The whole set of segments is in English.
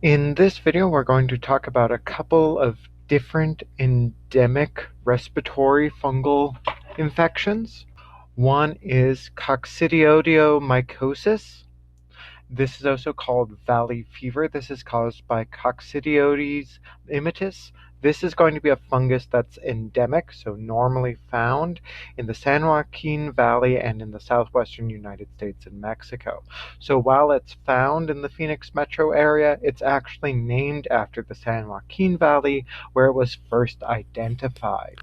In this video, we're going to talk about a couple of different endemic respiratory fungal infections. One is coccidioidomycosis. This is also called valley fever. This is caused by Coccidioides immitis. This is going to be a fungus that's endemic, so normally found in the San Joaquin Valley and in the southwestern United States and Mexico. So while it's found in the Phoenix metro area, it's actually named after the San Joaquin Valley where it was first identified.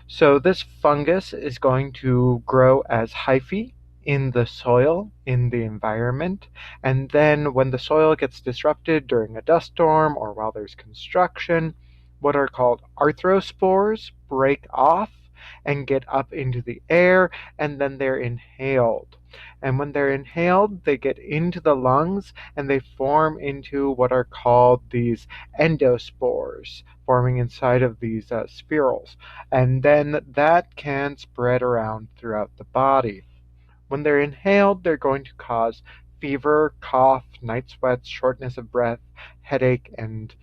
So this fungus is going to grow as hyphae in the soil, in the environment, and then when the soil gets disrupted during a dust storm or while there's construction, what are called arthrospores break off and get up into the air, and then they're inhaled. And when they're inhaled, they get into the lungs and they form into what are called these endospores, forming inside of these spherules. And then that can spread around throughout the body. When they're inhaled, they're going to cause fever, cough, night sweats, shortness of breath, headache, and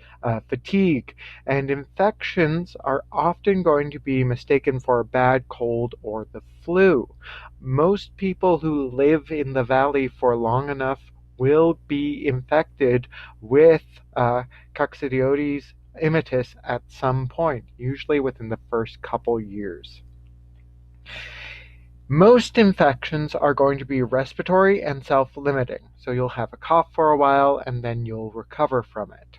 fatigue. And infections are often going to be mistaken for a bad cold or the flu. Most people who live in the valley for long enough will be infected with Coccidioides immitis at some point, usually within the first couple years. Most infections are going to be respiratory and self-limiting, so you'll have a cough for a while and then you'll recover from it.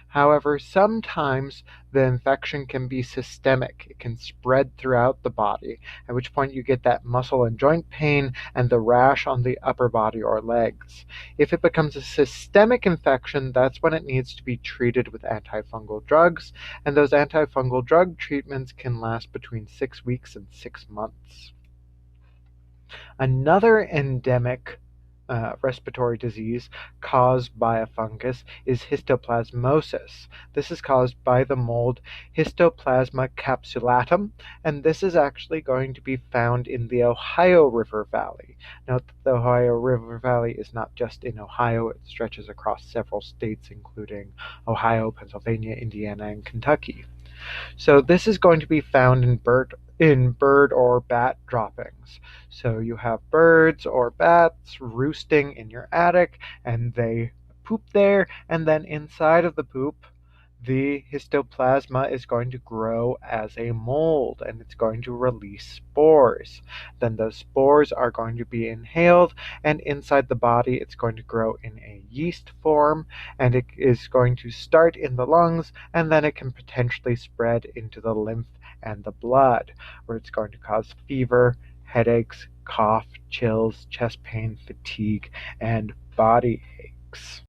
However, sometimes the infection can be systemic. It can spread throughout the body, at which point you get that muscle and joint pain and the rash on the upper body or legs. If it becomes a systemic infection, that's when it needs to be treated with antifungal drugs, and those antifungal drug treatments can last between 6 weeks and 6 months. Another endemic respiratory disease caused by a fungus is histoplasmosis. This is caused by the mold Histoplasma capsulatum, and this is actually going to be found in the Ohio River Valley. Note that the Ohio River Valley is not just in Ohio, it stretches across several states, including Ohio, Pennsylvania, Indiana, and Kentucky. So this is going to be found in bird or bat droppings. So you have birds or bats roosting in your attic and they poop there, and then inside of the poop the histoplasma is going to grow as a mold and it's going to release spores. Then those spores are going to be inhaled, and inside the body it's going to grow in a yeast form, and it is going to start in the lungs and then it can potentially spread into the lymph and the blood, where it's going to cause fever, headaches, cough, chills, chest pain, fatigue, and body aches.